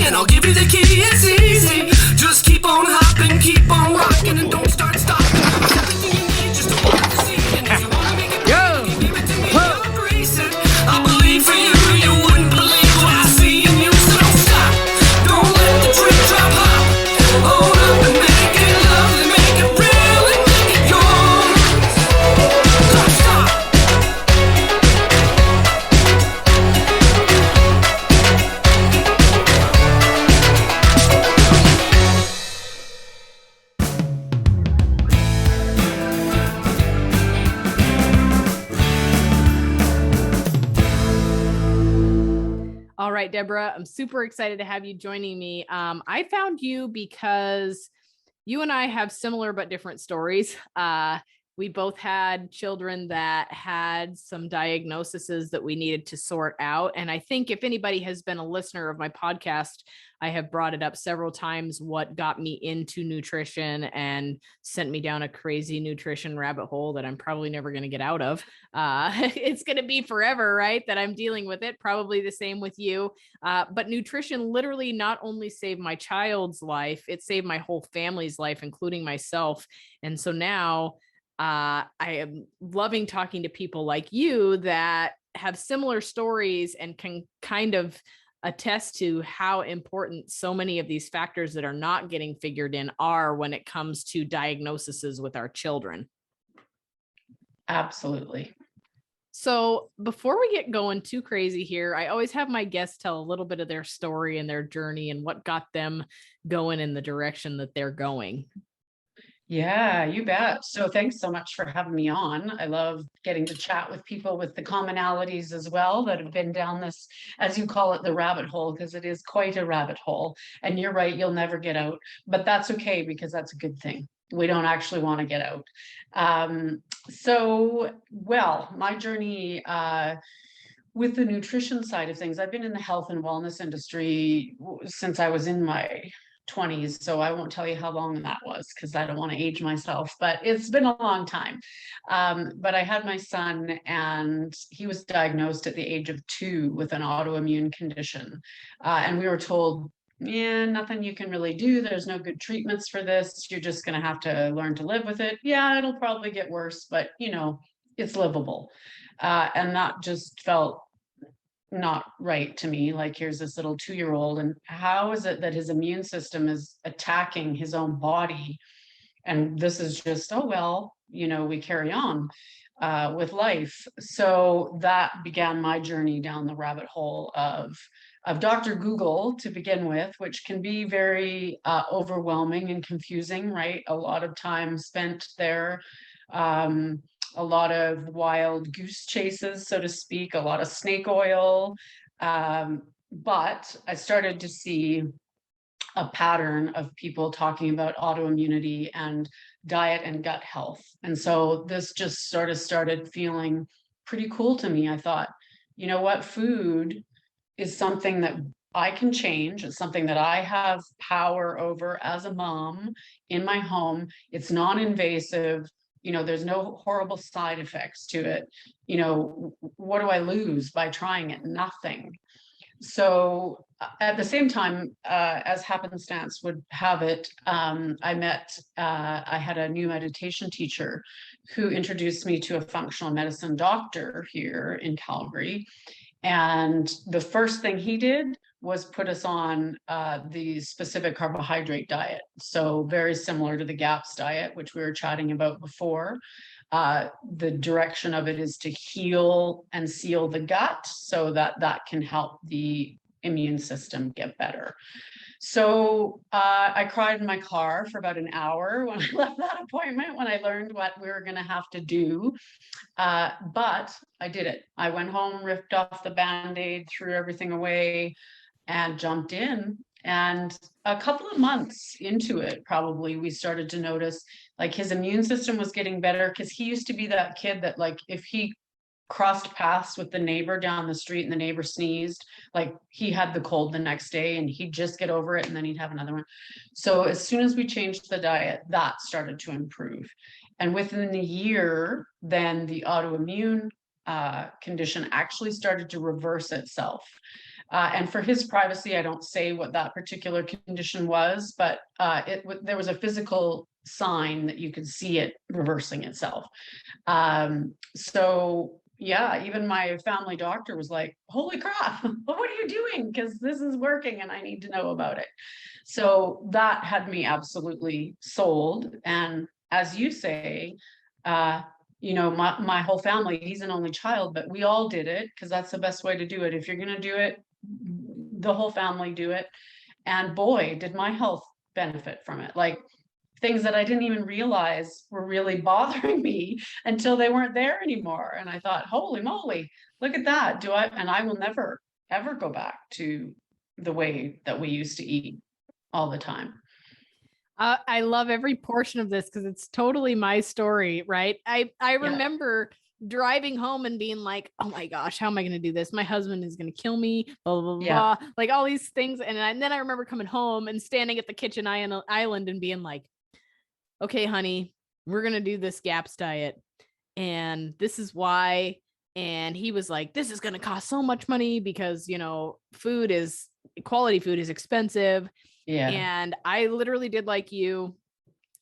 and I'll give you the key. It's easy. Just keep on hopping, keep on rocking, and don't start stopping. Everything you need just to walk the scene. And if you wanna make it better, you give it to me, I'll grace it. I believe for you, you wouldn't believe what I see in you. So don't stop, don't let the dream drop off. Hold up and make it lovely, make it real, and make it yours. Don't stop. All right, Deborah, I'm super excited to have you joining me. I found you because you and I have similar but different stories. We both had children that had some diagnoses that we needed to sort out. And I think if anybody has been a listener of my podcast, I have brought it up several times what got me into nutrition and sent me down a crazy nutrition rabbit hole that I'm probably never going to get out of. It's going to be forever, right? That I'm dealing with it. Probably the same with you. But nutrition literally not only saved my child's life, it saved my whole family's life, including myself. And so now I am loving talking to people like you that have similar stories and can kind of attest to how important so many of these factors that are not getting figured in are when it comes to diagnoses with our children. Absolutely. So before we get going too crazy here, I always have my guests tell a little bit of their story and their journey and what got them going in the direction that they're going. Yeah, you bet. So thanks so much for having me on. I love getting to chat with people with the commonalities as well that have been down this, as you call it, the rabbit hole, because it is quite a rabbit hole. And you're right, you'll never get out, but that's okay because that's a good thing. We don't actually want to get out. My journey with the nutrition side of things, I've been in the health and wellness industry since I was in my 20s, so I won't tell you how long that was because I don't want to age myself, but it's been a long time. But I had my son and he was diagnosed at the age of 2 with an autoimmune condition. And we were told, yeah, nothing you can really do. There's no good treatments for this. You're just going to have to learn to live with it. Yeah, it'll probably get worse, but it's livable. And that just felt not right to me. Like, here's this little 2-year-old, and how is it that his immune system is attacking his own body? And this is just, we carry on with life. So that began my journey down the rabbit hole of Dr. Google to begin with, which can be very overwhelming and confusing, right? A lot of time spent there. A lot of wild goose chases, so to speak, a lot of snake oil. But I started to see a pattern of people talking about autoimmunity and diet and gut health. And so this just sort of started feeling pretty cool to me. I thought, you know what, food is something that I can change. It's something that I have power over as a mom in my home. It's non-invasive. There's no horrible side effects to it. What do I lose by trying it? Nothing. So at the same time, as happenstance would have it, I had a new meditation teacher who introduced me to a functional medicine doctor here in Calgary. And the first thing he did was put us on the specific carbohydrate diet. So very similar to the GAPS diet, which we were chatting about before. The direction of it is to heal and seal the gut so that can help the immune system get better. So I cried in my car for about an hour when I left that appointment, when I learned what we were going to have to do. But I did it. I went home, ripped off the Band-Aid, threw everything away, and jumped in. And a couple of months into it, probably, we started to notice like his immune system was getting better, because he used to be that kid that, like, if he crossed paths with the neighbor down the street and the neighbor sneezed, like, he had the cold the next day and he'd just get over it and then he'd have another one. So as soon as we changed the diet, that started to improve. And within a year, then the autoimmune condition actually started to reverse itself. And for his privacy, I don't say what that particular condition was, but there was a physical sign that you could see it reversing itself. So yeah, even my family doctor was like, holy crap, what are you doing? Because this is working and I need to know about it. So that had me absolutely sold. And as you say, my whole family, he's an only child, but we all did it because that's the best way to do it. If you're going to do it, the whole family do it. And boy, did my health benefit from it. Like things that I didn't even realize were really bothering me until they weren't there anymore. And I thought, holy moly, look at that. And I will never, ever go back to the way that we used to eat all the time. I love every portion of this because it's totally my story, right? I remember driving home and being like, oh my gosh, how am I going to do this? My husband is going to kill me, blah, blah, blah, like all these things. And then I remember coming home and standing at the kitchen island and being like, okay, honey, we're going to do this GAPS diet. And this is why. And he was like, this is going to cost so much money because, quality food is expensive. Yeah. And I literally did like you.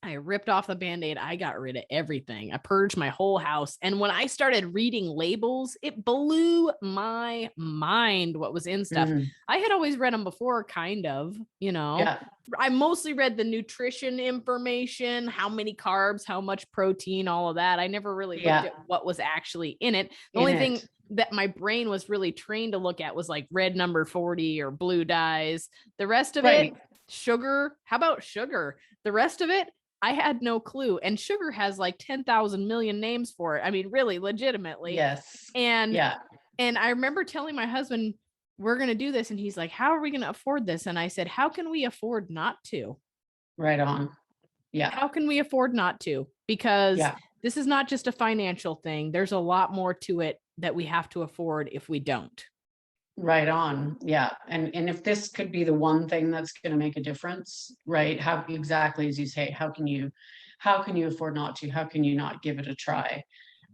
I ripped off the Band-Aid. I got rid of everything. I purged my whole house. And when I started reading labels, it blew my mind what was in stuff. I had always read them before, kind of, Yeah. I mostly read the nutrition information, how many carbs, how much protein, all of that. I never really looked at what was actually in it. The only thing that my brain was really trained to look at was like red number 40 or blue dyes. The rest of it, sugar. How about sugar? The rest of it, I had no clue. And sugar has like 10,000 million names for it. I mean, really, legitimately. Yes. And I remember telling my husband, we're going to do this. And he's like, how are we going to afford this? And I said, how can we afford not to? Right on. Yeah. How can we afford not to? Because this is not just a financial thing. There's a lot more to it that we have to afford if we don't. Right on. Yeah. And if this could be the one thing that's going to make a difference, right? How exactly as you say, how can you afford not to? How can you not give it a try?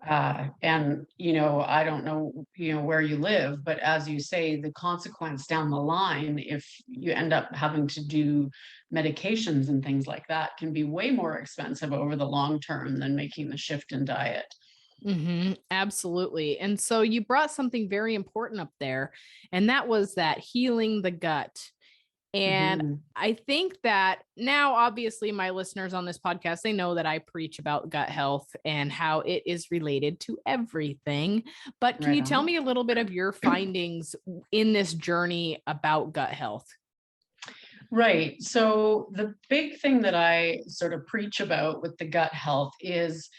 And I don't know, where you live, but as you say, the consequence down the line, if you end up having to do medications and things like that, can be way more expensive over the long term than making the shift in diet. Absolutely. And so you brought something very important up there, and that was that healing the gut. And I think that now, obviously, my listeners on this podcast, they know that I preach about gut health and how it is related to everything. But can you tell me a little bit of your findings in this journey about gut health? Right. So the big thing that I sort of preach about with the gut health is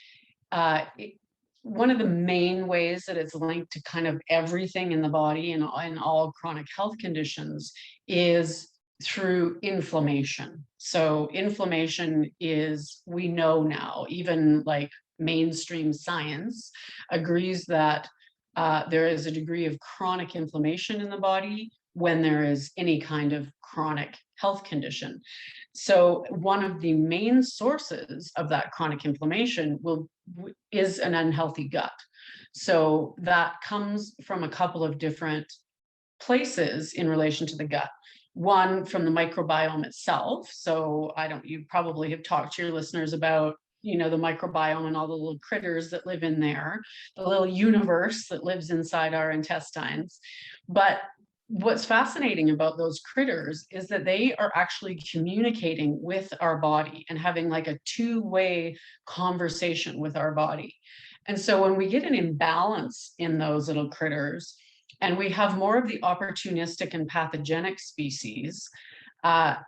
one of the main ways that it's linked to kind of everything in the body and all chronic health conditions is through inflammation. So inflammation is, we know now, even like mainstream science agrees that there is a degree of chronic inflammation in the body when there is any kind of chronic health condition. So one of the main sources of that chronic inflammation is an unhealthy gut. So that comes from a couple of different places in relation to the gut. One, from the microbiome itself. So you probably have talked to your listeners about, the microbiome and all the little critters that live in there, the little universe that lives inside our intestines. But what's fascinating about those critters is that they are actually communicating with our body and having like a two-way conversation with our body. And so when we get an imbalance in those little critters, and we have more of the opportunistic and pathogenic species,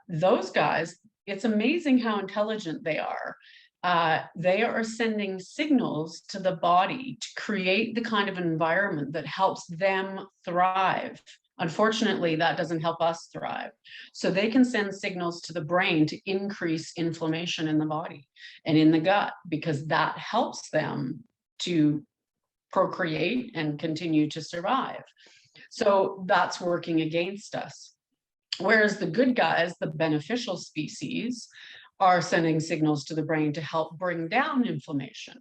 those guys, it's amazing how intelligent they are. They are sending signals to the body to create the kind of environment that helps them thrive. Unfortunately, that doesn't help us thrive. So they can send signals to the brain to increase inflammation in the body and in the gut, because that helps them to procreate and continue to survive. So that's working against us. Whereas the good guys, the beneficial species, are sending signals to the brain to help bring down inflammation.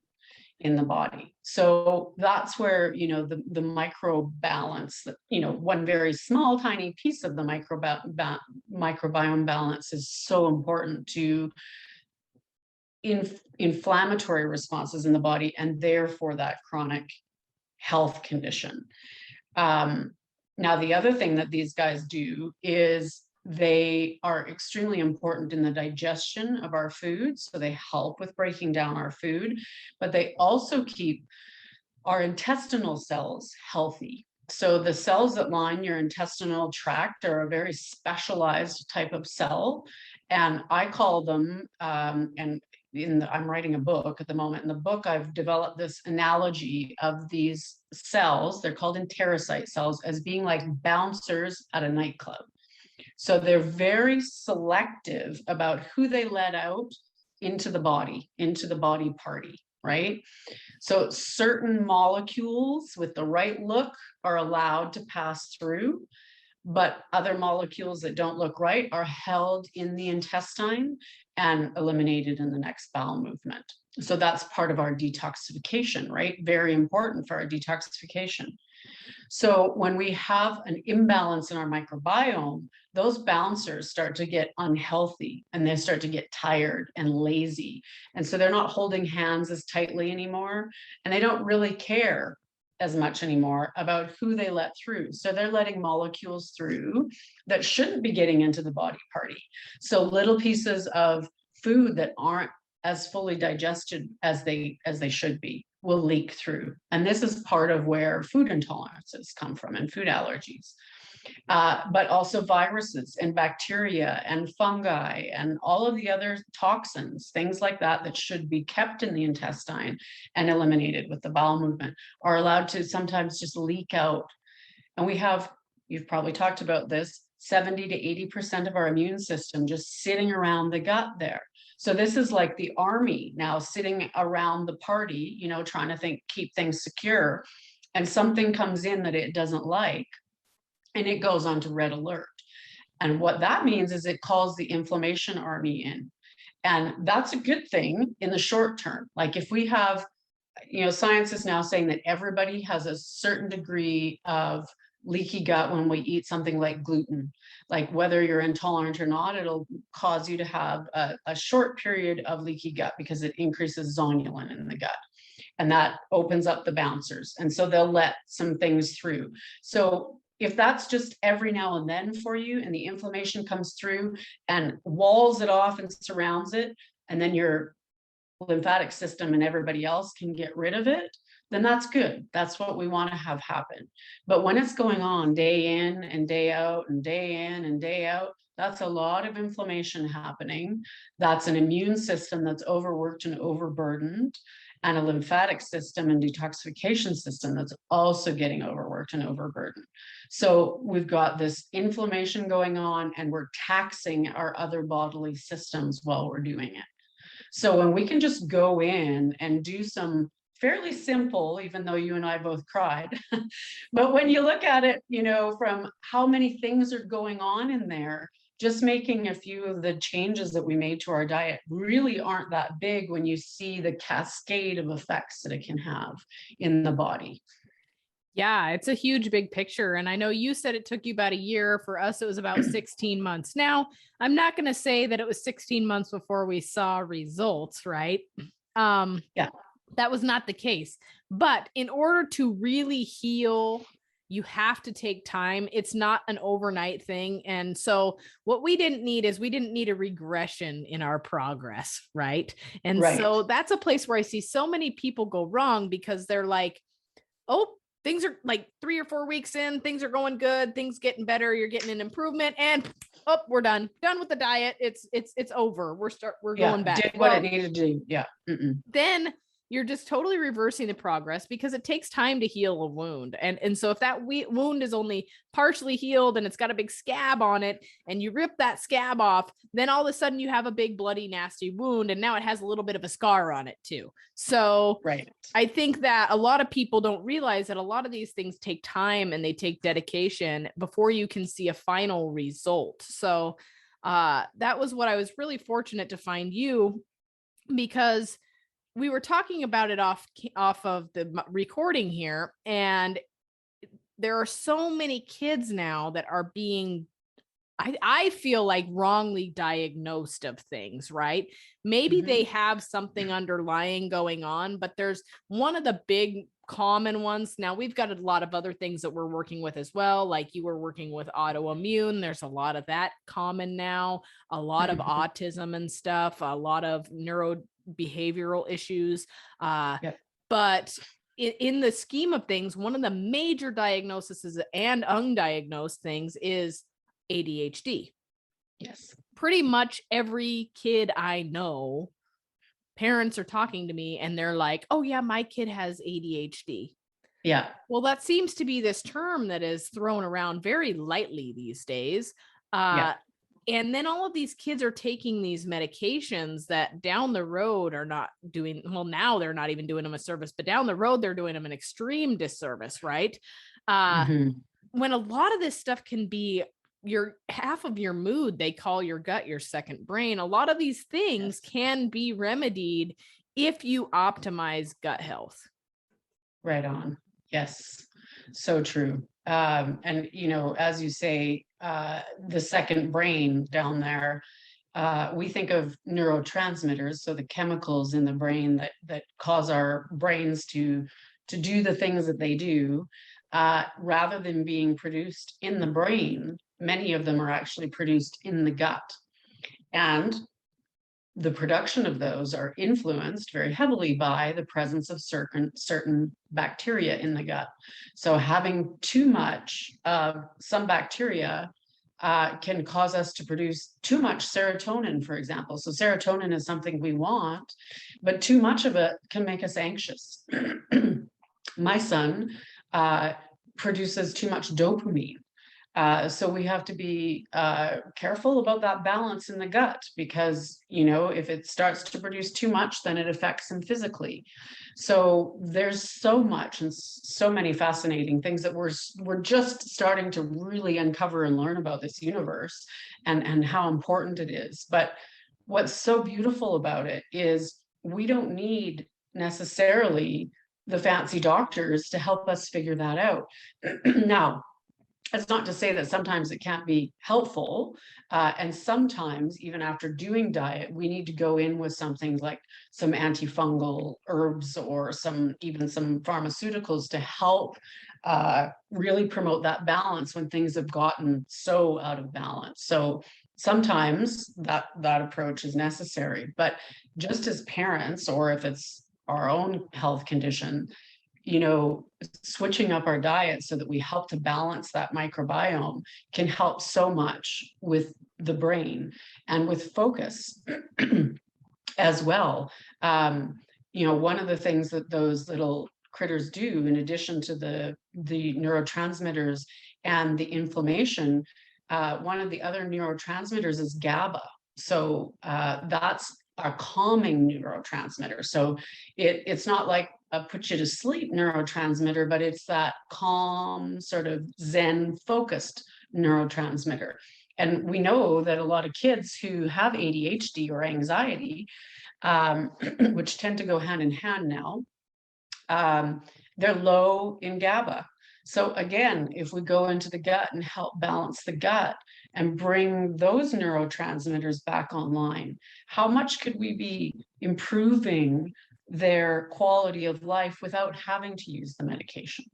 in the body. So that's where, the micro balance, that, one very small, tiny piece of the microbiome balance is so important to inflammatory responses in the body, and therefore that chronic health condition. Now, the other thing that these guys do is they are extremely important in the digestion of our food. So they help with breaking down our food, but they also keep our intestinal cells healthy. So the cells that line your intestinal tract are a very specialized type of cell. And I call them, I'm writing a book at the moment. In the book, I've developed this analogy of these cells, they're called enterocyte cells, as being like bouncers at a nightclub. So they're very selective about who they let out into the body party, right? So certain molecules with the right look are allowed to pass through, but other molecules that don't look right are held in the intestine and eliminated in the next bowel movement. So that's part of our detoxification, right? Very important for our detoxification. So when we have an imbalance in our microbiome, those bouncers start to get unhealthy and they start to get tired and lazy. And so they're not holding hands as tightly anymore, and they don't really care as much anymore about who they let through. So they're letting molecules through that shouldn't be getting into the body party. So little pieces of food that aren't as fully digested as they should be will leak through. And this is part of where food intolerances come from and food allergies. But also viruses and bacteria and fungi and all of the other toxins, things like that, that should be kept in the intestine and eliminated with the bowel movement, are allowed to sometimes just leak out. And we have, you've probably talked about this, 70 to 80% of our immune system just sitting around the gut there. So this is like the army now sitting around the party, trying to keep things secure. And something comes in that it doesn't like, and it goes on to red alert. And what that means is it calls the inflammation army in. And that's a good thing in the short term. Like if we have, science is now saying that everybody has a certain degree of leaky gut when we eat something like gluten. Like whether you're intolerant or not, it'll cause you to have a short period of leaky gut because it increases zonulin in the gut. And that opens up the bouncers. And so they'll let some things through. So if that's just every now and then for you, and the inflammation comes through and walls it off and surrounds it, and then your lymphatic system and everybody else can get rid of it, then that's good. That's what we want to have happen. But when it's going on day in and day out and day in and day out, that's a lot of inflammation happening. That's an immune system that's overworked and overburdened, and a lymphatic system and detoxification system that's also getting overworked and overburdened. So we've got this inflammation going on, and we're taxing our other bodily systems while we're doing it. So when we can just go in and do some fairly simple, even though you and I both cried, but when you look at it, from how many things are going on in there, just making a few of the changes that we made to our diet really aren't that big when you see the cascade of effects that it can have in the body. Yeah, it's a huge big picture. And I know you said it took you about a year. For us, it was about 16 months. Now, I'm not going to say that it was 16 months before we saw results, right? Yeah. That was not the case. But in order to really heal, you have to take time. It's not an overnight thing. And so what we didn't need a regression in our progress, right? And so that's a place where I see so many people go wrong, because they're like, oh, things are like 3 or 4 weeks in, things are going good, things getting better, you're getting an improvement, and we're done with the diet. It's over. We're going back. Did what it needed to do. Yeah. Then you're just totally reversing the progress, because it takes time to heal a wound. And so if that wound is only partially healed and it's got a big scab on it, and you rip that scab off, then all of a sudden you have a big, bloody, nasty wound. And now it has a little bit of a scar on it too. So I think that a lot of people don't realize that a lot of these things take time and they take dedication before you can see a final result. So that was what I was really fortunate to find you, because we were talking about it off of the recording here, and there are so many kids now that are being, I feel like, wrongly diagnosed of things, right? Maybe they have something underlying going on, but there's one of the big common ones. Now we've got a lot of other things that we're working with as well. Like you were working with autoimmune. There's a lot of that common now, a lot of autism and stuff, a lot of neurobehavioral issues. But in the scheme of things, one of the major diagnoses and undiagnosed things is ADHD. Yes. Pretty much every kid I know, parents are talking to me and they're like, oh yeah, my kid has ADHD. Yeah. Well, that seems to be this term that is thrown around very lightly these days. And then all of these kids are taking these medications that down the road are not doing, well, now they're not even doing them a service, but down the road, they're doing them an extreme disservice, right? When a lot of this stuff can be your half of your mood, they call your gut your second brain. A lot of these things can be remedied if you optimize gut health. Right on. Yes. So true. And, you know, as you say, the second brain down there, we think of neurotransmitters, so the chemicals in the brain that cause our brains to do the things that they do, rather than being produced in the brain. Many of them are actually produced in the gut. And the production of those are influenced very heavily by the presence of certain bacteria in the gut. So having too much of some bacteria can cause us to produce too much serotonin, for example. So serotonin is something we want, but too much of it can make us anxious. My son produces too much dopamine. So we have to be careful about that balance in the gut, because, you know, if it starts to produce too much, then it affects him physically. So there's so much and so many fascinating things that we're just starting to really uncover and learn about this universe and how important it is. But what's so beautiful about it is we don't need necessarily the fancy doctors to help us figure that out. Now, that's not to say that sometimes it can't be helpful. And sometimes, even after doing diet, we need to go in with something like some antifungal herbs or even some pharmaceuticals to help really promote that balance when things have gotten so out of balance. So sometimes that approach is necessary. But just as parents, or if it's our own health condition, you know, switching up our diet so that we help to balance that microbiome can help so much with the brain and with focus as well. You know, one of the things that those little critters do, in addition to the neurotransmitters and the inflammation, one of the other neurotransmitters is Gaba. So that's a calming neurotransmitter. So it's not like a put you to sleep neurotransmitter, but it's that calm, sort of Zen focused neurotransmitter. And we know that a lot of kids who have ADHD or anxiety, which tend to go hand in hand now, they're low in GABA. So again, if we go into the gut and help balance the gut and bring those neurotransmitters back online, how much could we be improving their quality of life without having to use the medication?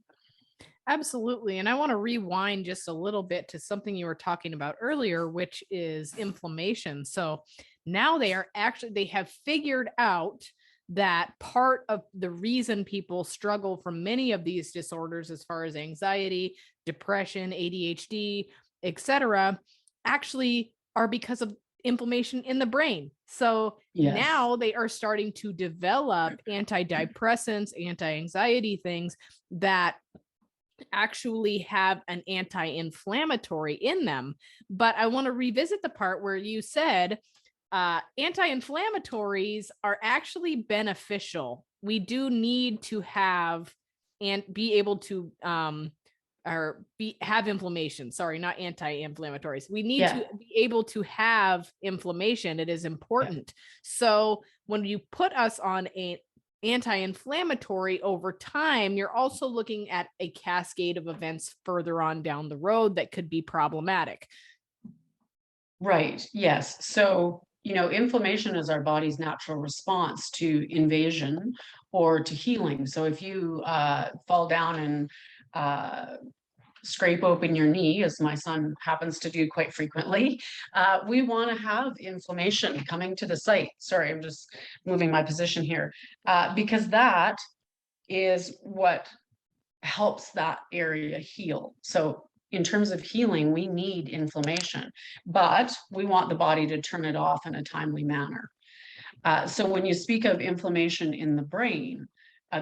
Absolutely. And I want to rewind just a little bit to something you were talking about earlier, which is inflammation. So now they have figured out that part of the reason people struggle from many of these disorders, as far as anxiety, depression, ADHD, etc., actually are because of inflammation in the brain. So now they are starting to develop antidepressants, anti-anxiety things that actually have an anti-inflammatory in them. But I want to revisit the part where you said anti-inflammatories are actually beneficial. We do need to have and be able to have inflammation. Sorry, not anti-inflammatories. We need to be able to have inflammation. It is important. So when you put us on anti-inflammatory over time, you're also looking at a cascade of events further on down the road that could be problematic. Right. Yes. So, inflammation is our body's natural response to invasion or to healing. So if you fall down and scrape open your knee, as my son happens to do quite frequently, we want to have inflammation coming to the site. Sorry, I'm just moving my position here, because that is what helps that area heal. So in terms of healing, we need inflammation, but we want the body to turn it off in a timely manner. So when you speak of inflammation in the brain,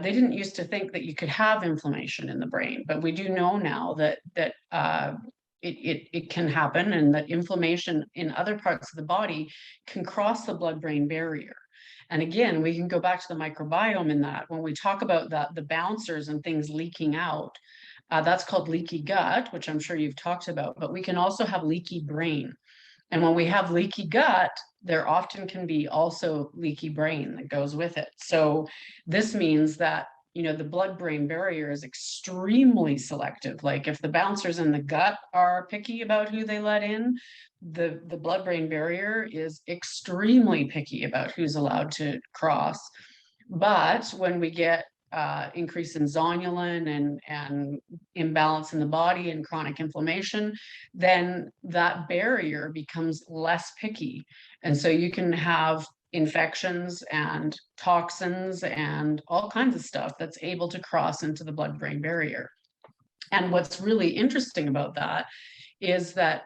they didn't used to think that you could have inflammation in the brain, but we do know now that it can happen, and that inflammation in other parts of the body can cross the blood-brain barrier. And again, we can go back to the microbiome in that. When we talk about the bouncers and things leaking out, that's called leaky gut, which I'm sure you've talked about, but we can also have leaky brain. And when we have leaky gut, there often can be also leaky brain that goes with it. So this means that, the blood-brain barrier is extremely selective. Like if the bouncers in the gut are picky about who they let in, the blood-brain barrier is extremely picky about who's allowed to cross. But when we get increase in zonulin and imbalance in the body and chronic inflammation, then that barrier becomes less picky. And so you can have infections and toxins and all kinds of stuff that's able to cross into the blood-brain barrier. And what's really interesting about that is that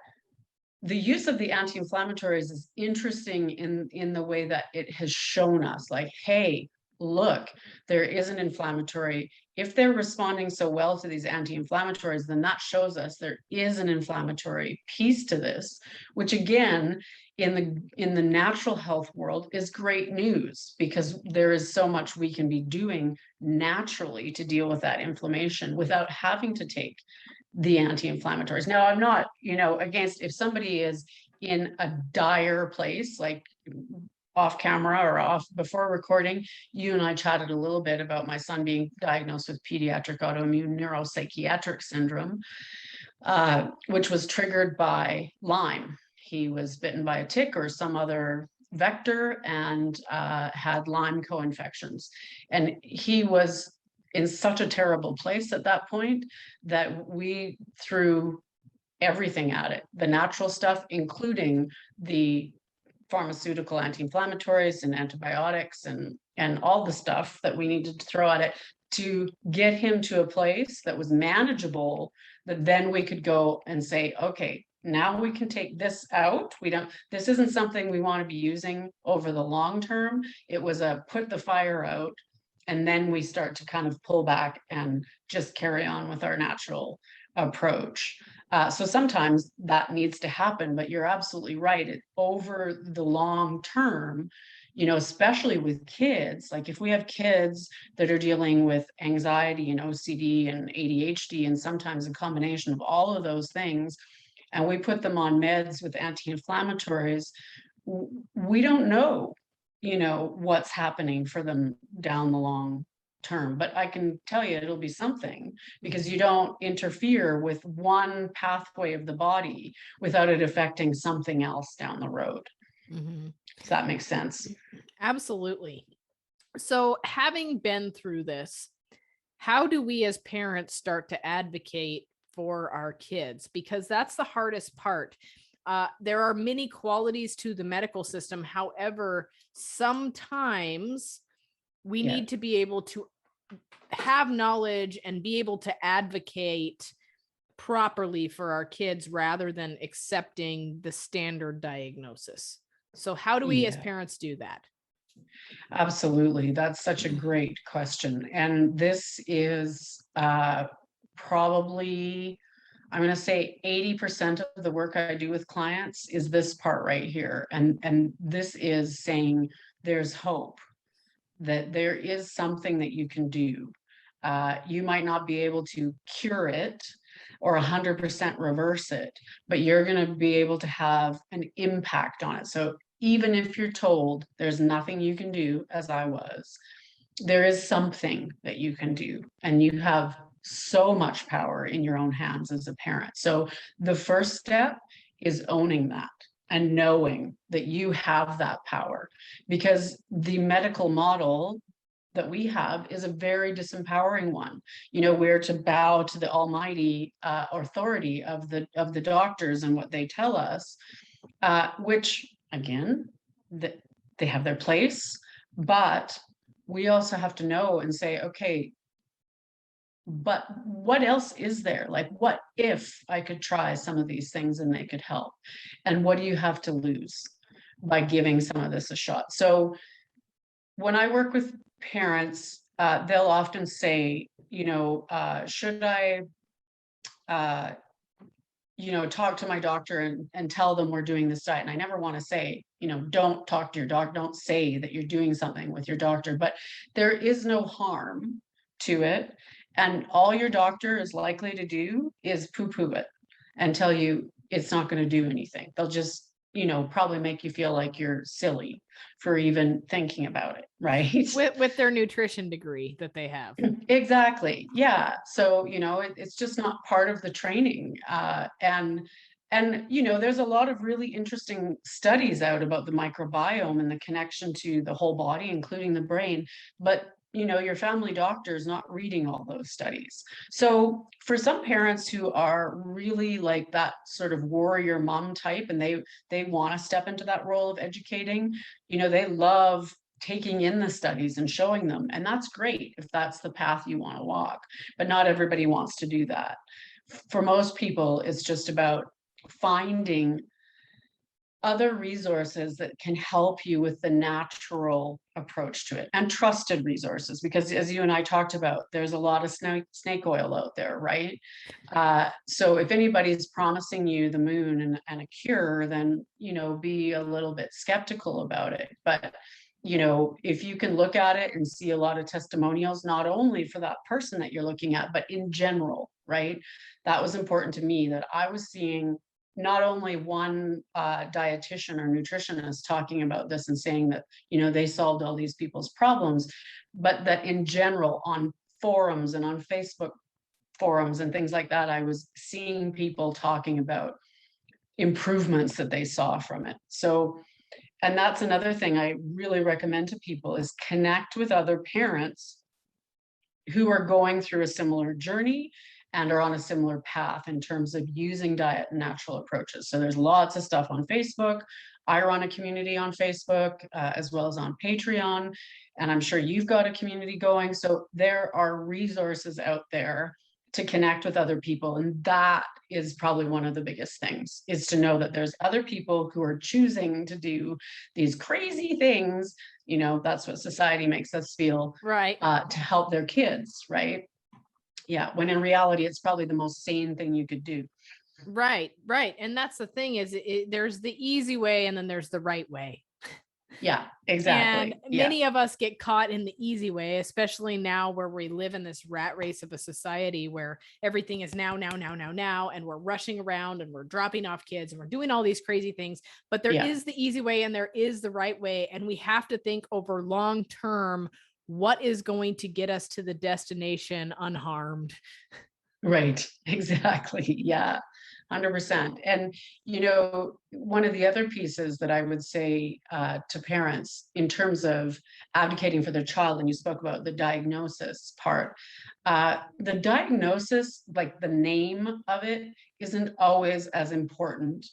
the use of the anti-inflammatories is interesting in the way that it has shown us, like, hey, look, there is an inflammatory. If they're responding so well to these anti-inflammatories, then that shows us there is an inflammatory piece to this, which again, in the natural health world is great news, because there is so much we can be doing naturally to deal with that inflammation without having to take the anti-inflammatories. Now, I'm not, against if somebody is in a dire place, like off camera or off before recording, you and I chatted a little bit about my son being diagnosed with pediatric autoimmune neuropsychiatric syndrome, which was triggered by Lyme. He was bitten by a tick or some other vector and had Lyme co-infections. And he was in such a terrible place at that point that we threw everything at it, the natural stuff, including the pharmaceutical anti-inflammatories and antibiotics and all the stuff that we needed to throw at it to get him to a place that was manageable, that then we could go and say, okay, now we can take this out. This isn't something we want to be using over the long term. It was a put the fire out, and then we start to kind of pull back and just carry on with our natural approach. So sometimes that needs to happen, but you're absolutely right. Over the long term, especially with kids, like if we have kids that are dealing with anxiety and OCD and ADHD, and sometimes a combination of all of those things, and we put them on meds with anti-inflammatories, we don't know, what's happening for them down the long term, but I can tell you it'll be something, because you don't interfere with one pathway of the body without it affecting something else down the road. Mm-hmm. Does that make sense? Absolutely. So having been through this, how do we as parents start to advocate for our kids? Because that's the hardest part. There are many qualities to the medical system. However, sometimes we need to be able to have knowledge and be able to advocate properly for our kids rather than accepting the standard diagnosis. So how do we as parents do that? Absolutely. That's such a great question. And this is probably, I'm going to say 80% of the work I do with clients is this part right here. And this is saying there's hope, that there is something that you can do. You might not be able to cure it or 100% reverse it, but you're going to be able to have an impact on it. So even if you're told there's nothing you can do, as I was, there is something that you can do, and you have so much power in your own hands as a parent. So the first step is owning that and knowing that you have that power, because the medical model that we have is a very disempowering one. You know, we're to bow to the almighty authority of the doctors and what they tell us, which again, they have their place, but we also have to know and say, okay, but what else is there? Like, what if I could try some of these things and they could help? And what do you have to lose by giving some of this a shot? So when I work with parents, they'll often say, you know, should I, you know, talk to my doctor and tell them we're doing this diet? And I never want to say, you know, don't talk to your doctor, don't say that you're doing something with your doctor, but there is no harm to it. And all your doctor is likely to do is poo-poo it and tell you it's not going to do anything. They'll just, you know, probably make you feel like you're silly for even thinking about it, right? With their nutrition degree that they have. Exactly. Yeah. So, you know, it's just not part of the training. And, you know, there's a lot of really interesting studies out about the microbiome and the connection to the whole body, including the brain. But you know, your family doctor is not reading all those studies. So for some parents who are really like that sort of warrior mom type, and they want to step into that role of educating, you know, they love taking in the studies and showing them. And that's great if that's the path you want to walk, but not everybody wants to do that. For most people, it's just about finding other resources that can help you with the natural approach to it, and trusted resources, because as you and I talked about, there's a lot of snake oil out there, right? So if anybody's promising you the moon and a cure, then, you know, be a little bit skeptical about it. But you know, if you can look at it and see a lot of testimonials, not only for that person that you're looking at, but in general, right? That was important to me, that I was seeing not only one dietitian or nutritionist talking about this and saying that, you know, they solved all these people's problems, but that in general on forums and on Facebook forums and things like that, I was seeing people talking about improvements that they saw from it. So, and that's another thing I really recommend to people, is connect with other parents who are going through a similar journey and are on a similar path in terms of using diet and natural approaches. So there's lots of stuff on Facebook. I run a community on Facebook, as well as on Patreon, and I'm sure you've got a community going. So there are resources out there to connect with other people. And that is probably one of the biggest things, is to know that there's other people who are choosing to do these crazy things. You know, that's what society makes us feel, right? To help their kids, right? Yeah, when in reality, it's probably the most sane thing you could do. Right. And that's the thing, is there's the easy way and then there's the right way. Yeah, exactly. And many of us get caught in the easy way, especially now where we live in this rat race of a society where everything is now, and we're rushing around and we're dropping off kids and we're doing all these crazy things. But there is the easy way and there is the right way. And we have to think over long term, what is going to get us to the destination unharmed. Right, exactly. Yeah, 100%. And, you know, one of the other pieces that I would say to parents in terms of advocating for their child, and you spoke about the diagnosis part, the diagnosis, like the name of it, isn't always as important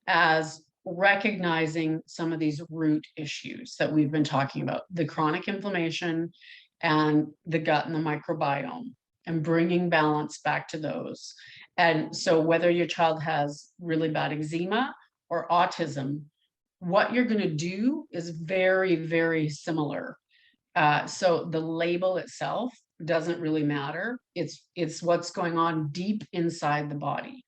as recognizing some of these root issues that we've been talking about, the chronic inflammation and the gut and the microbiome, and bringing balance back to those. And so whether your child has really bad eczema or autism, what you're going to do is very, very similar. So the label itself doesn't really matter. It's what's going on deep inside the body.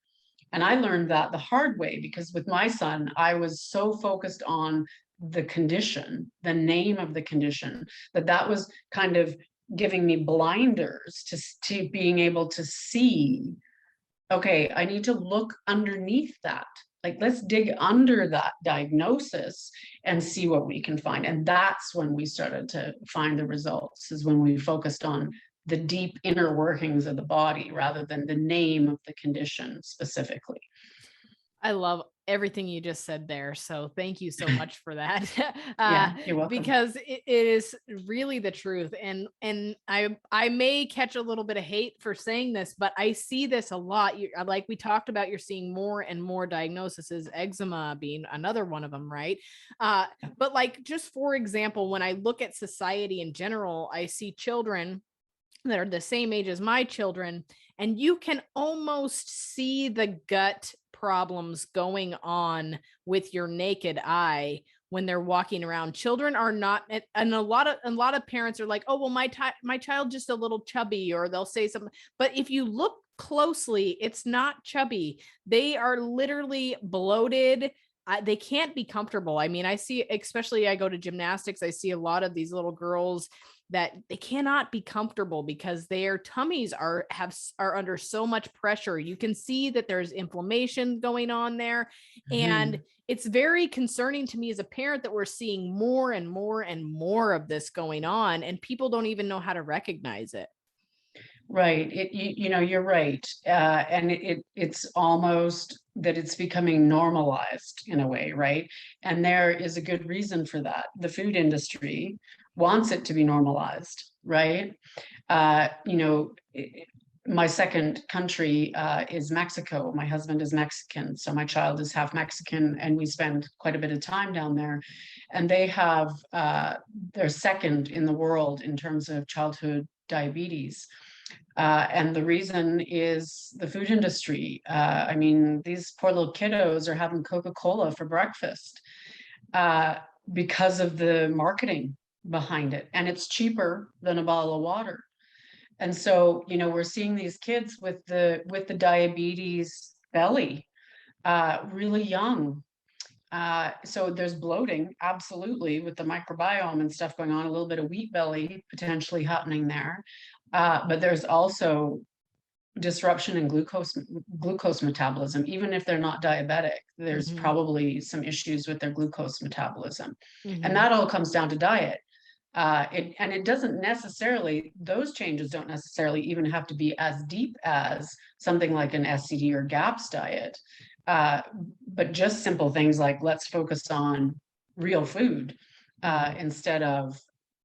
And I learned that the hard way, because with my son, I was so focused on the condition, the name of the condition, that was kind of giving me blinders to being able to see, okay, I need to look underneath that Like, let's dig under that diagnosis and see what we can find. And that's when we started to find the results, is when we focused on the deep inner workings of the body rather than the name of the condition specifically. I love everything you just said there. So thank you so much for that. Yeah, you're welcome. Because it is really the truth. And I may catch a little bit of hate for saying this, but I see this a lot. Like we talked about, you're seeing more and more diagnoses, eczema being another one of them, right? But like, just for example, when I look at society in general, I see children that are the same age as my children, and you can almost see the gut problems going on with your naked eye when they're walking around. Children are not, and a lot of parents are like, oh, well, my child just a little chubby, or they'll say something. But if you look closely, it's not chubby. They are literally bloated. They can't be comfortable. I mean, I see, especially I go to gymnastics, I see a lot of these little girls that they cannot be comfortable because their tummies are under so much pressure. You can see that there's inflammation going on there. And it's very concerning to me as a parent that we're seeing more and more and more of this going on, and people don't even know how to recognize it. Right. You're right. And it's almost that it's becoming normalized in a way, right? And there is a good reason for that. The food industry wants it to be normalized, right? My second country is Mexico. My husband is Mexican, so my child is half Mexican, and we spend quite a bit of time down there. And they have, they're second in the world in terms of childhood diabetes. And the reason is the food industry. I mean, these poor little kiddos are having Coca-Cola for breakfast because of the marketing behind it. And it's cheaper than a bottle of water. And so, we're seeing these kids with the diabetes belly really young. So there's bloating, absolutely, with the microbiome and stuff going on, a little bit of wheat belly potentially happening there. But there's also disruption in glucose metabolism. Even if they're not diabetic, there's probably some issues with their glucose metabolism. And that all comes down to diet. It doesn't necessarily, those changes don't necessarily even have to be as deep as something like an SCD or GAPS diet. But just simple things like, let's focus on real food instead of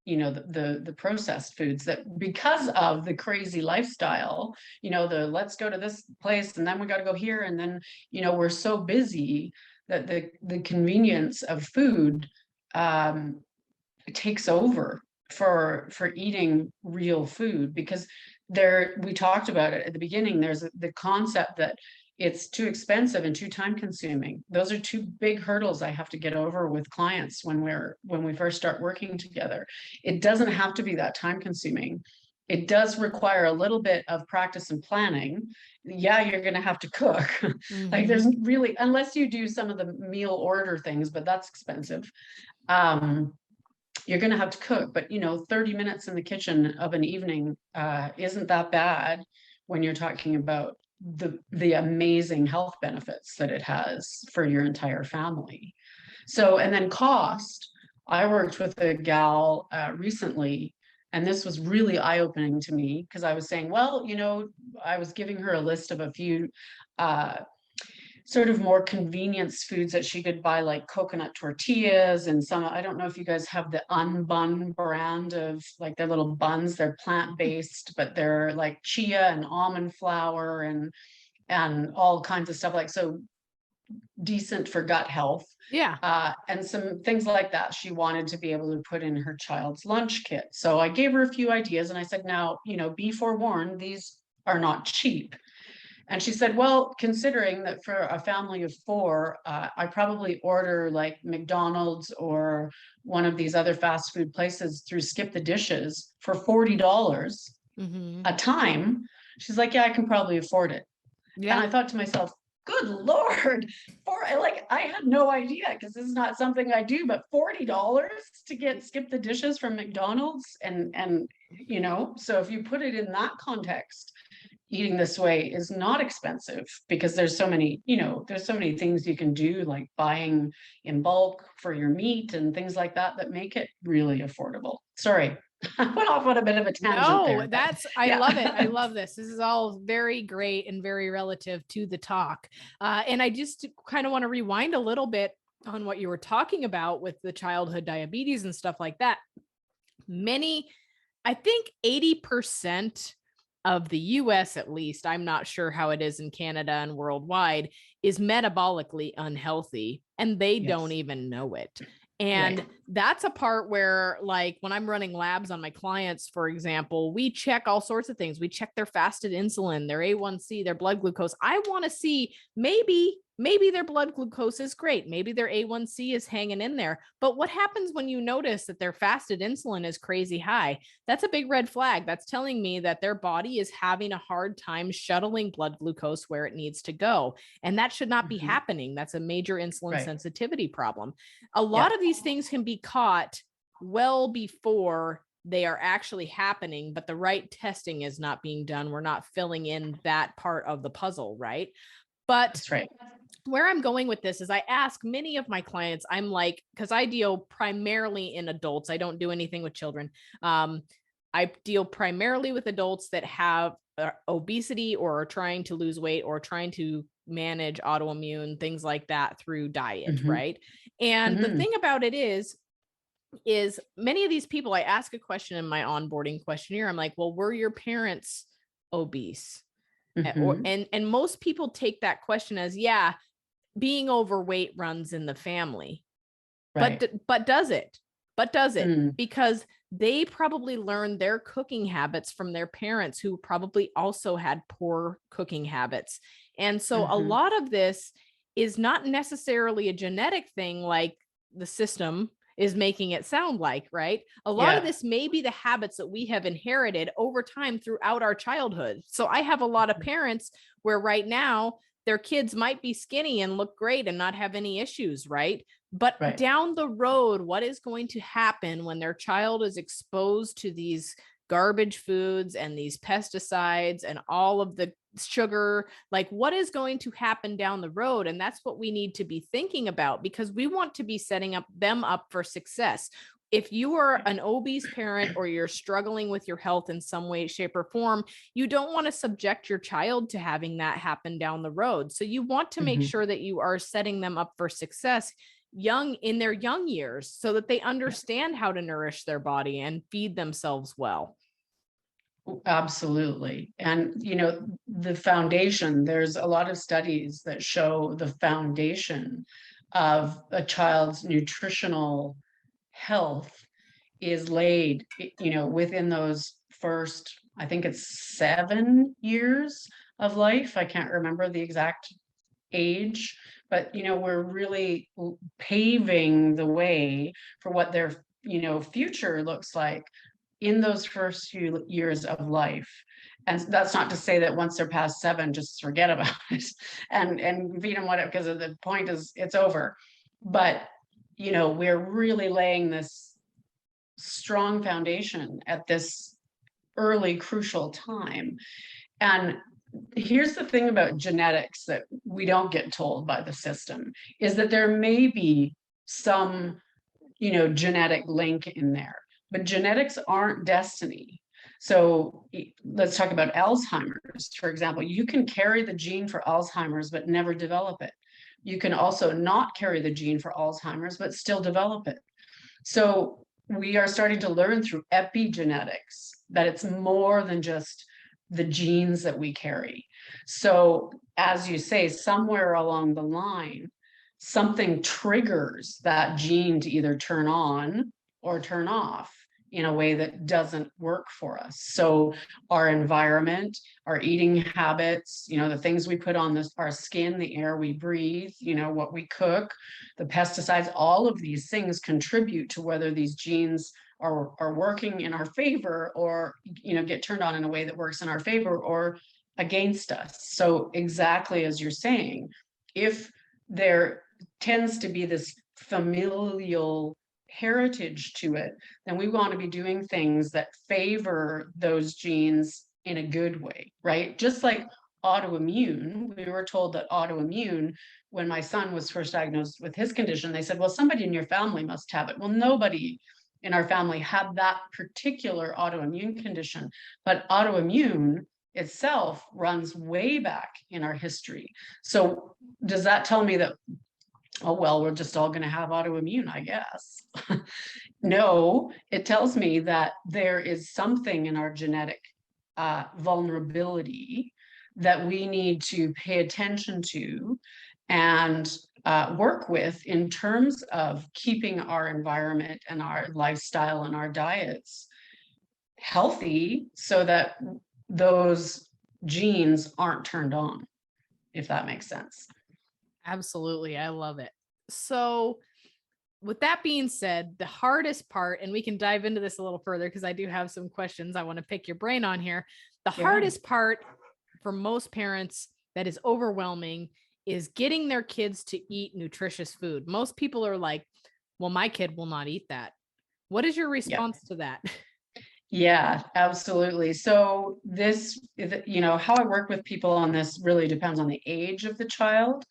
the processed foods, that because of the crazy lifestyle, let's go to this place and then we got to go here, and then we're so busy that the convenience of food takes over for eating real food. Because we talked about it at the beginning, there's the concept that it's too expensive and too time consuming. Those are two big hurdles I have to get over with clients when we first start working together. It doesn't have to be that time consuming. It does require a little bit of practice and planning. Yeah, you're going to have to cook. Like, there's really, unless you do some of the meal order things, but that's expensive. You're going to have to cook, but 30 minutes in the kitchen of an evening isn't that bad when you're talking about the amazing health benefits that it has for your entire family. So, and then cost. I worked with a gal recently, and this was really eye-opening to me, because I was saying, well, I was giving her a list of a few sort of more convenience foods that she could buy, like coconut tortillas and some, I don't know if you guys have the Unbun brand of, like, their little buns. They're plant-based, but they're like chia and almond flour and all kinds of stuff, like, so decent for gut health. Yeah. And some things like that she wanted to be able to put in her child's lunch kit. So I gave her a few ideas, and I said, now, be forewarned, these are not cheap. And she said, well, considering that for a family of 4, I probably order like McDonald's or one of these other fast food places through Skip the Dishes for $40 a time. She's like, yeah, I can probably afford it. Yeah. And I thought to myself, good Lord, I had no idea, because this is not something I do, but $40 to get Skip the Dishes from McDonald's. And so if you put it in that context, eating this way is not expensive, because there's so many, there's so many things you can do, like buying in bulk for your meat and things like that, that make it really affordable. Sorry, I went off on a bit of a tangent there. No, that's, I love it. I love this. This is all very great and very relative to the talk. And I just kind of want to rewind a little bit on what you were talking about with the childhood diabetes and stuff like that. I think 80% of the US, at least, I'm not sure how it is in Canada and worldwide, is metabolically unhealthy, and they don't even know it. And that's a part where, like, when I'm running labs on my clients, for example, we check all sorts of things. We check their fasted insulin, their A1C, their blood glucose. I want to see maybe their blood glucose is great. Maybe their A1C is hanging in there. But what happens when you notice that their fasted insulin is crazy high? That's a big red flag. That's telling me that their body is having a hard time shuttling blood glucose where it needs to go. And that should not be happening. That's a major insulin sensitivity problem. A lot of these things can be caught well before they are actually happening, but the right testing is not being done. We're not filling in that part of the puzzle, right? But that's right. Where I'm going with this is I ask many of my clients, I'm like, because I deal primarily in adults. I don't do anything with children. I deal primarily with adults that have obesity or are trying to lose weight or trying to manage autoimmune, things like that through diet, right? And the thing about it is many of these people, I ask a question in my onboarding questionnaire. I'm like, well, were your parents obese? And most people take that question as, yeah, being overweight runs in the family. But does it? Because they probably learned their cooking habits from their parents, who probably also had poor cooking habits. And so a lot of this is not necessarily a genetic thing, like the system is making it sound like, right? A lot of this may be the habits that we have inherited over time throughout our childhood. So I have a lot of parents where right now their kids might be skinny and look great and not have any issues, right? But down the road, what is going to happen when their child is exposed to these garbage foods and these pesticides and all of the sugar, like what is going to happen down the road? And that's what we need to be thinking about, because we want to be setting them up for success. If you are an obese parent or you're struggling with your health in some way, shape, or form, you don't want to subject your child to having that happen down the road. So you want to make sure that you are setting them up for success in their young years, so that they understand how to nourish their body and feed themselves well. Absolutely. And, the foundation, there's a lot of studies that show the foundation of a child's nutritional health is laid, within those first, I think it's 7 years of life. I can't remember the exact age, but, we're really paving the way for what their, future looks like in those first few years of life. And that's not to say that once they're past 7, just forget about it and feed them whatever, because the point is it's over. But, we're really laying this strong foundation at this early crucial time. And here's the thing about genetics that we don't get told by the system, is that there may be some, genetic link in there. But genetics aren't destiny. So let's talk about Alzheimer's, for example. You can carry the gene for Alzheimer's, but never develop it. You can also not carry the gene for Alzheimer's, but still develop it. So we are starting to learn through epigenetics that it's more than just the genes that we carry. So as you say, somewhere along the line, something triggers that gene to either turn on or turn off in a way that doesn't work for us. So our environment, our eating habits, the things we put on our skin, the air we breathe, what we cook, the pesticides, all of these things contribute to whether these genes are working in our favor or, get turned on in a way that works in our favor or against us. So exactly as you're saying, if there tends to be this familial heritage to it, then we want to be doing things that favor those genes in a good way, right? Just like autoimmune, we were told that autoimmune, when my son was first diagnosed with his condition, they said, well, somebody in your family must have it. Well, nobody in our family had that particular autoimmune condition, but autoimmune itself runs way back in our history. So does that tell me that, oh, well, we're just all going to have autoimmune, I guess? No, it tells me that there is something in our genetic vulnerability that we need to pay attention to and work with in terms of keeping our environment and our lifestyle and our diets healthy so that those genes aren't turned on, if that makes sense. Absolutely. I love it. So with that being said, the hardest part, and we can dive into this a little further because I do have some questions I want to pick your brain on here. The hardest part for most parents that is overwhelming is getting their kids to eat nutritious food. Most people are like, well, my kid will not eat that. What is your response to that? Yeah, absolutely. So this, how I work with people on this really depends on the age of the child.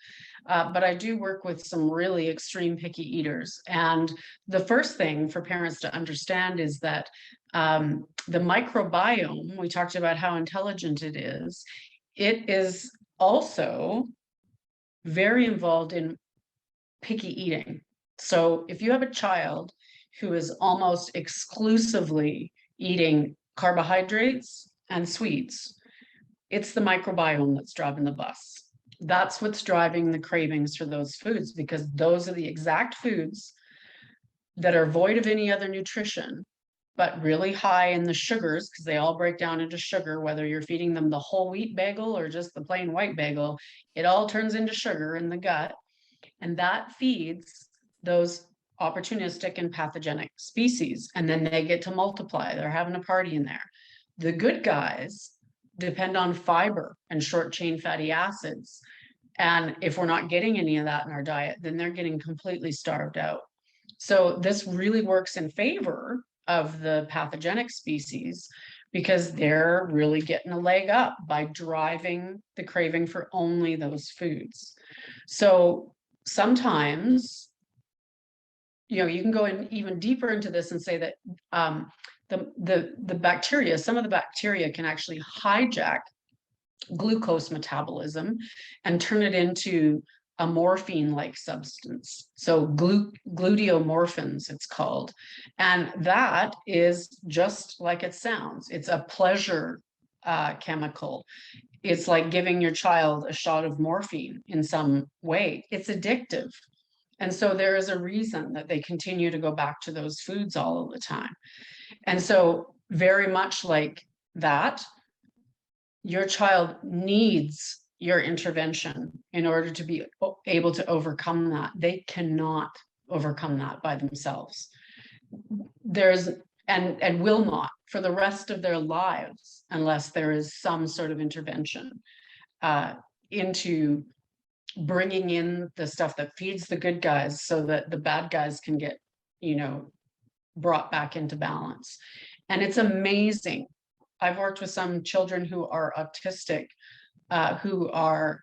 But I do work with some really extreme picky eaters. And the first thing for parents to understand is that the microbiome, we talked about how intelligent it is also very involved in picky eating. So if you have a child who is almost exclusively eating carbohydrates and sweets, it's the microbiome that's driving the bus. That's what's driving the cravings for those foods, because those are the exact foods that are void of any other nutrition, but really high in the sugars, because they all break down into sugar, whether you're feeding them the whole wheat bagel or just the plain white bagel, it all turns into sugar in the gut. And that feeds those opportunistic and pathogenic species. And then they get to multiply. They're having a party in there. The good guys depend on fiber and short chain fatty acids. And if we're not getting any of that in our diet, then they're getting completely starved out. So this really works in favor of the pathogenic species because they're really getting a leg up by driving the craving for only those foods. So sometimes, you can go in even deeper into this and say that the bacteria, some of the bacteria can actually hijack glucose metabolism and turn it into a morphine-like substance. So gluteomorphins, it's called. And that is just like it sounds. It's a pleasure chemical. It's like giving your child a shot of morphine in some way. It's addictive. And so there is a reason that they continue to go back to those foods all of the time. And so very much like that, your child needs your intervention in order to be able to overcome that. They cannot overcome that by themselves. And will not for the rest of their lives unless there is some sort of intervention into bringing in the stuff that feeds the good guys so that the bad guys can get, brought back into balance. And it's amazing. I've worked with some children who are autistic, who are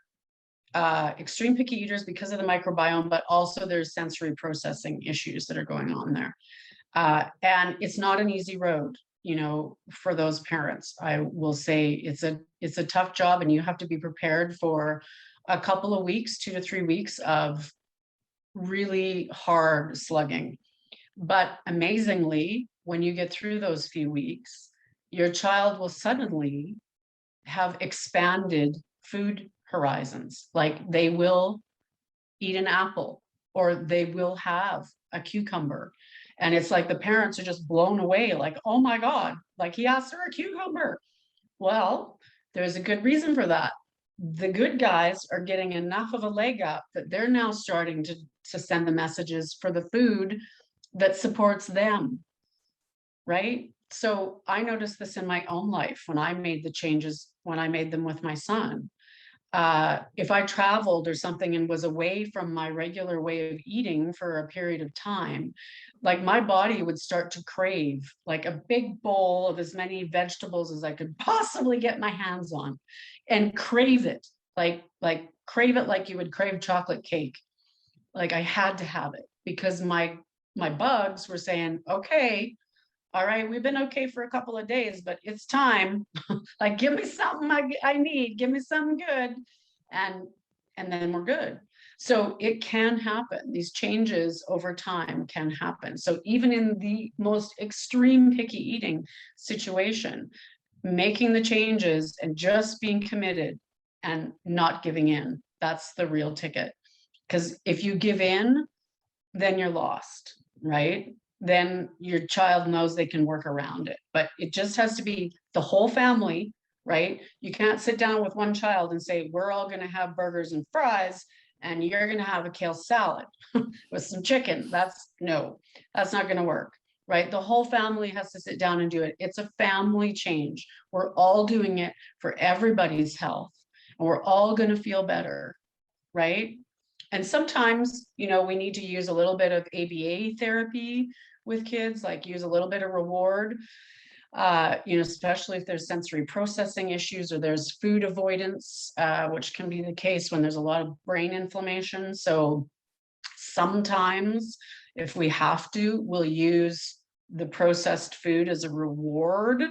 extreme picky eaters because of the microbiome, but also there's sensory processing issues that are going on there. And it's not an easy road, for those parents. I will say it's a tough job, and you have to be prepared for a couple of weeks, 2 to 3 weeks of really hard slugging. But amazingly, when you get through those few weeks, your child will suddenly have expanded food horizons. Like they will eat an apple or they will have a cucumber. And it's like the parents are just blown away, like, oh my God, like he asked for a cucumber. Well, there's a good reason for that. The good guys are getting enough of a leg up that they're now starting to send the messages for the food that supports them, right? So I noticed this in my own life when I made the changes, when I made them with my son. if I traveled or something and was away from my regular way of eating for a period of time, like my body would start to crave like a big bowl of as many vegetables as I could possibly get my hands on, and crave it, like crave it like you would crave chocolate cake. Like I had to have it because my bugs were saying, okay, all right, we've been okay for a couple of days, but it's time. Like, give me something I need, give me something good. And then we're good. So it can happen. These changes over time can happen. So even in the most extreme picky eating situation, making the changes and just being committed and not giving in, that's the real ticket. Because if you give in, then you're lost, right? Then your child knows they can work around it. But it just has to be the whole family, right? You can't sit down with one child and say, we're all going to have burgers and fries, and you're going to have a kale salad with some chicken. That's not going to work, right? The whole family has to sit down and do it. It's a family change. We're all doing it for everybody's health, and we're all going to feel better, right? And sometimes, we need to use a little bit of ABA therapy with kids, like use a little bit of reward, especially if there's sensory processing issues or there's food avoidance, which can be the case when there's a lot of brain inflammation. So sometimes if we have to, we'll use the processed food as a reward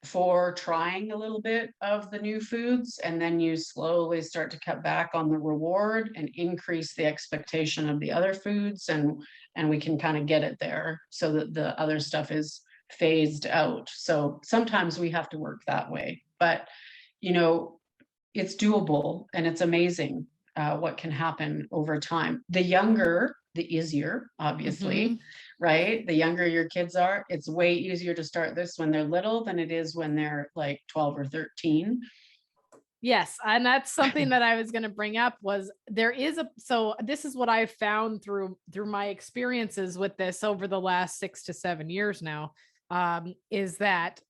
for trying a little bit of the new foods, and then you slowly start to cut back on the reward and increase the expectation of the other foods, and we can kind of get it there so that the other stuff is phased out. So sometimes we have to work that way, but it's doable, and it's amazing what can happen over time. The younger, the easier, obviously, right? The younger your kids are, it's way easier to start this when they're little than it is when they're like 12 or 13. Yes. And that's something that I was going to bring up was so this is what I've found through my experiences with this over the last 6 to 7 years now, is that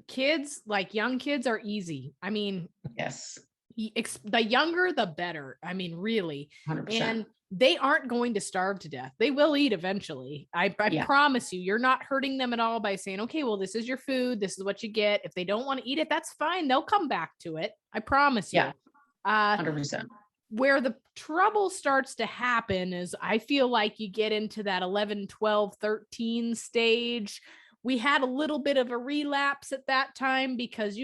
kids, like young kids, are easy. I mean, yes, the younger, the better. I mean, really. 100%. And they aren't going to starve to death. They will eat eventually. I promise you, you're not hurting them at all by saying, okay, well, this is your food. This is what you get. If they don't want to eat it, that's fine. They'll come back to it. I promise you. Yeah, 100%. Where the trouble starts to happen is I feel like you get into that 11, 12, 13 stage. We had a little bit of a relapse at that time because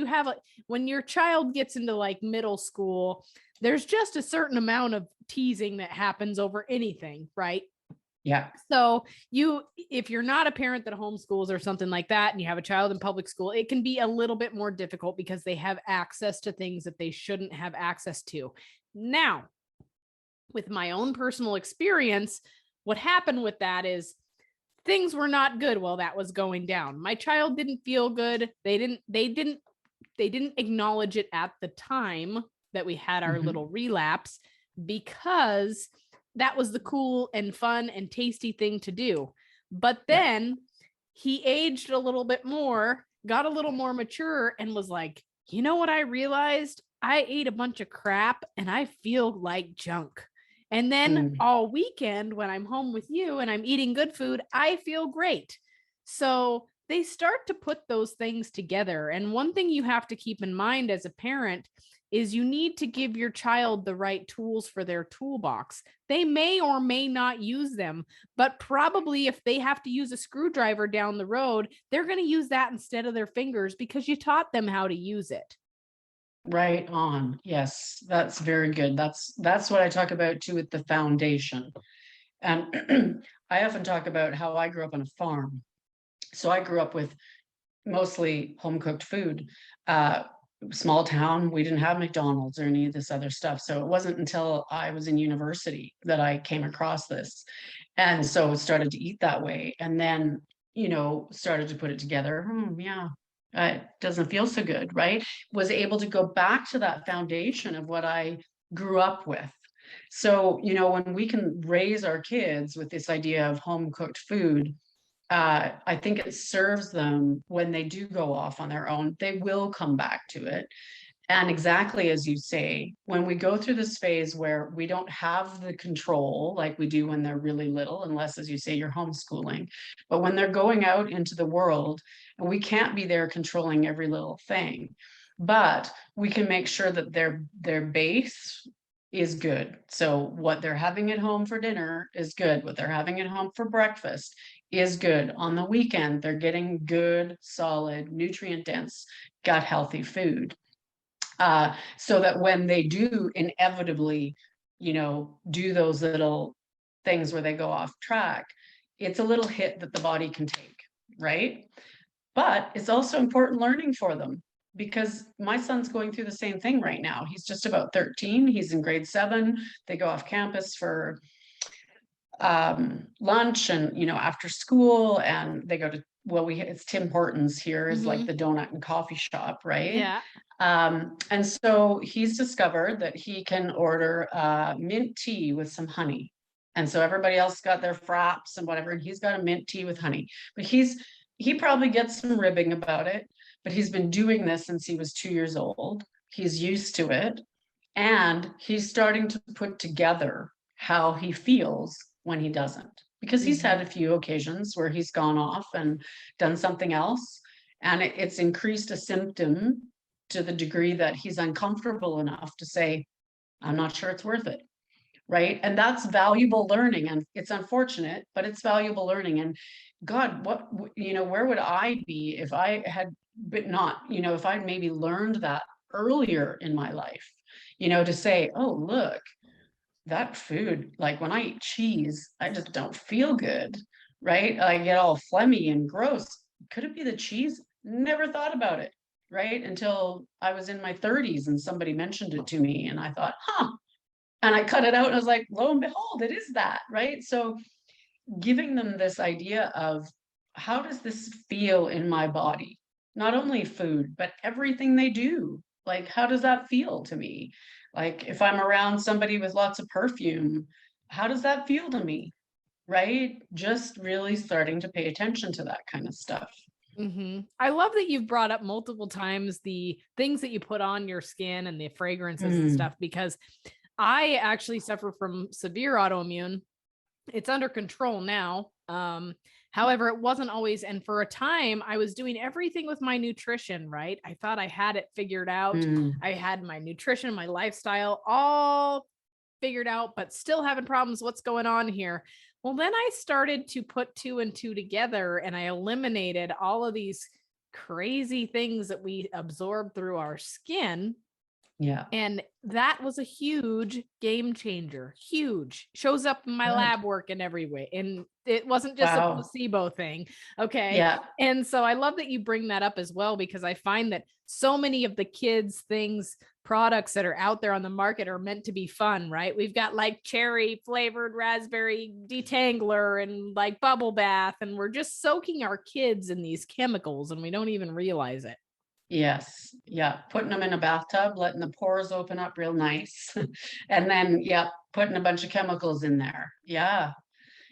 when your child gets into like middle school, there's just a certain amount of teasing that happens over anything, right? Yeah. So if you're not a parent that homeschools or something like that, and you have a child in public school, it can be a little bit more difficult because they have access to things that they shouldn't have access to. Now, with my own personal experience, what happened with that is things were not good while that was going down. My child didn't feel good. They didn't acknowledge it at the time that we had our little relapse, because that was the cool and fun and tasty thing to do. But then he aged a little bit more, got a little more mature, and was like, you know what I realized? I ate a bunch of crap and I feel like junk. And then all weekend when I'm home with you and I'm eating good food, I feel great. So they start to put those things together. And one thing you have to keep in mind as a parent is you need to give your child the right tools for their toolbox. They may or may not use them, but probably if they have to use a screwdriver down the road, they're going to use that instead of their fingers because you taught them how to use it. Right on. Yes, that's very good. That's what I talk about too with the foundation. And I often talk about how I grew up on a farm. So I grew up with mostly home cooked food. Small town, we didn't have McDonald's or any of this other stuff. So it wasn't until I was in university that I came across this. And so started to eat that way. And then, started to put it together. Yeah, it doesn't feel so good, right? Was able to go back to that foundation of what I grew up with. So, when we can raise our kids with this idea of home cooked food, I think it serves them when they do go off on their own. They will come back to it. And exactly as you say, when we go through this phase where we don't have the control like we do when they're really little, unless, as you say, you're homeschooling, but when they're going out into the world, and we can't be there controlling every little thing, but we can make sure that their base is good. So what they're having at home for dinner is good. What they're having at home for breakfast is good. On the weekend, they're getting good, solid, nutrient dense, gut healthy food. So that when they do inevitably, do those little things where they go off track, it's a little hit that the body can take, right? But it's also important learning for them, because my son's going through the same thing right now. He's just about 13. He's in grade 7. They go off campus for lunch and after school, and they go to, well, it's Tim Hortons here is like the donut and coffee shop, right? Yeah. And so he's discovered that he can order mint tea with some honey. And so everybody else got their fraps and whatever, and he's got a mint tea with honey. But he probably gets some ribbing about it, but he's been doing this since he was 2 years old. He's used to it. And he's starting to put together how he feels when he doesn't, because he's had a few occasions where he's gone off and done something else, and it's increased a symptom to the degree that he's uncomfortable enough to say, I'm not sure it's worth it. Right. And that's valuable learning. And it's unfortunate, but it's valuable learning. And God, where would I be if I had, but not, if I'd maybe learned that earlier in my life, to say, oh, look, that food, like when I eat cheese, I just don't feel good, right? I get all phlegmy and gross. Could it be the cheese? Never thought about it, right? Until I was in my 30s and somebody mentioned it to me, and I thought, and I cut it out and I was like, lo and behold, it is that, right? So giving them this idea of, how does this feel in my body? Not only food, but everything they do. Like, how does that feel to me? Like, if I'm around somebody with lots of perfume, how does that feel to me? Right? Just really starting to pay attention to that kind of stuff. I love that you've brought up multiple times the things that you put on your skin and the fragrances and stuff, because I actually suffer from severe autoimmune. It's under control now. However, it wasn't always. And for a time, I was doing everything with my nutrition, right? I thought I had it figured out. I had my nutrition, my lifestyle all figured out, but still having problems. What's going on here? Well, then I started to put 2 and 2 together, and I eliminated all of these crazy things that we absorb through our skin. Yeah. And that was a huge game changer. Huge. Shows up in my lab work in every way. And it wasn't just a placebo thing. Okay. Yeah. And so I love that you bring that up as well, because I find that so many of the kids' products that are out there on the market are meant to be fun, right? We've got like cherry flavored raspberry detangler and like bubble bath, and we're just soaking our kids in these chemicals and we don't even realize it. Yes. Yeah. Putting them in a bathtub, letting the pores open up real nice. And then, putting a bunch of chemicals in there. Yeah.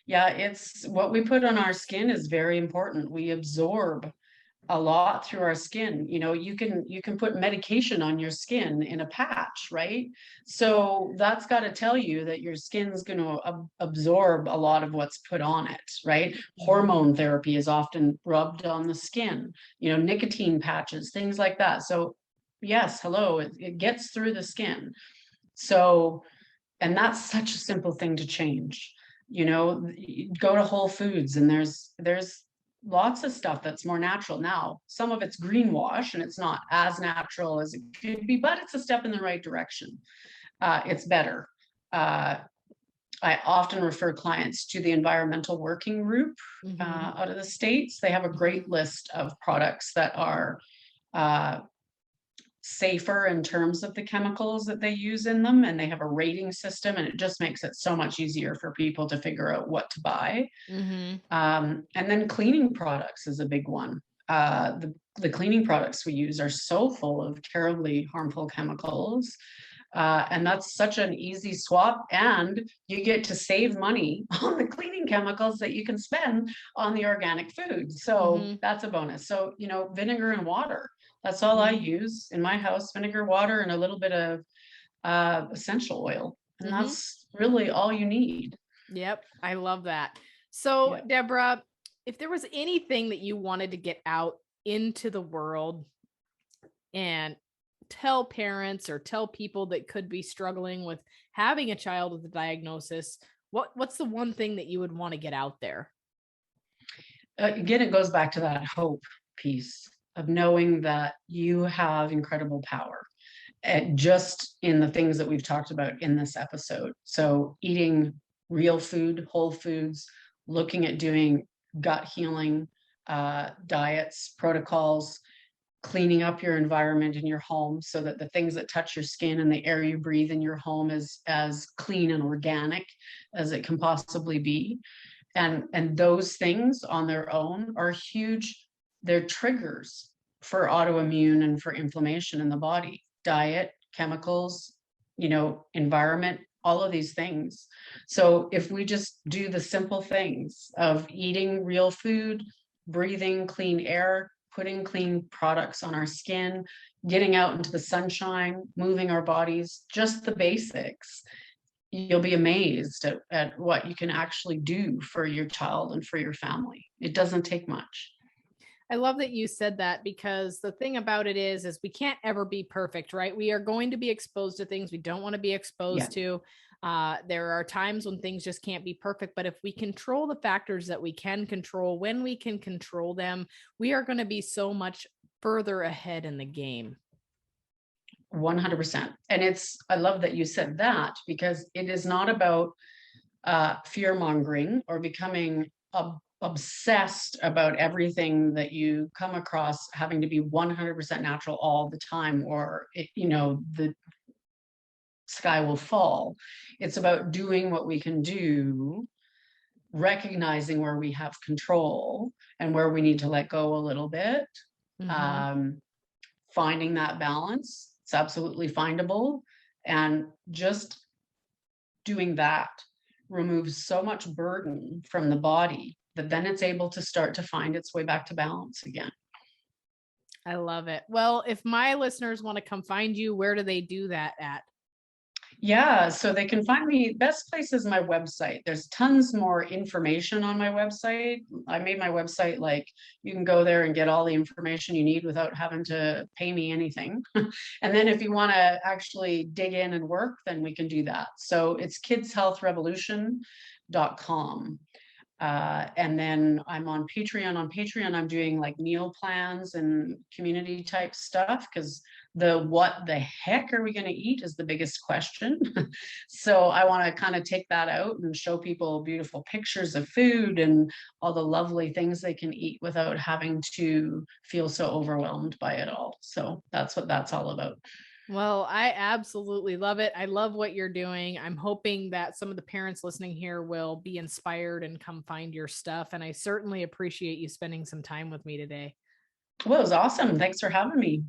Yeah. It's what we put on our skin is very important. We absorb a lot through our skin. You can put medication on your skin in a patch, right? So that's got to tell you that your skin's going to absorb a lot of what's put on it, right? Hormone therapy is often rubbed on the skin, nicotine patches, things like that. So yes, it gets through the skin. So, and that's such a simple thing to change. Go to Whole Foods and there's lots of stuff that's more natural. Now, some of it's greenwash and it's not as natural as it could be, but it's a step in the right direction. It's better. I often refer clients to the Environmental Working Group out of the States. They have a great list of products that are safer in terms of the chemicals that they use in them, and they have a rating system, and it just makes it so much easier for people to figure out what to buy. And then cleaning products is a big one. The cleaning products we use are so full of terribly harmful chemicals, and that's such an easy swap, and you get to save money on the cleaning chemicals that you can spend on the organic food. So that's a bonus. So vinegar and water, That's all I Mhm. use in my house, vinegar, water, and a little bit of essential oil. And Mhm. that's really all you need. Yep, I love that. So, Yeah. Deborah, if there was anything that you wanted to get out into the world and tell parents or tell people that could be struggling with having a child with a diagnosis, what's the one thing that you would want to get out there? Again, it goes back to that hope piece of knowing that you have incredible power. Just in the things that we've talked about in this episode. So, eating real food, whole foods, looking at doing gut healing diets, protocols, cleaning up your environment in your home so that the things that touch your skin and the air you breathe in your home is as clean and organic as it can possibly be. And those things on their own are huge. They're triggers for autoimmune and for inflammation in the body. Diet, chemicals, environment, all of these things. So if we just do the simple things of eating real food, breathing clean air, putting clean products on our skin, getting out into the sunshine, moving our bodies, just the basics, you'll be amazed at what you can actually do for your child and for your family. It doesn't take much. I love that you said that, because the thing about it is we can't ever be perfect, right? We are going to be exposed to things we don't want to be Yeah, exposed to. There are times when things just can't be perfect, but if we control the factors that we can control, when we can control them, we are going to be so much further ahead in the game. 100%. And I love that you said that, because it is not about fear mongering or becoming obsessed about everything that you come across having to be 100% natural all the time, or the sky will fall. It's about doing what we can do, recognizing where we have control and where we need to let go a little bit, Mhm. um, finding that balance. It's absolutely findable. And just doing that removes so much burden from the body that then it's able to start to find its way back to balance again. I love it. Well, if my listeners want to come find you, where do they do that at? Yeah, so they can find me. Best place is my website. There's tons more information on my website. I made my website like you can go there and get all the information you need without having to pay me anything. And then if you want to actually dig in and work, then we can do that. So it's kidshealthrevolution.com. And then I'm on Patreon. On Patreon, I'm doing like meal plans and community type stuff, because what the heck are we going to eat is the biggest question. So I want to kind of take that out and show people beautiful pictures of food and all the lovely things they can eat without having to feel so overwhelmed by it all. So that's what that's all about. Well, I absolutely love it. I love what you're doing. I'm hoping that some of the parents listening here will be inspired and come find your stuff. And I certainly appreciate you spending some time with me today. Well, it was awesome. Thanks for having me.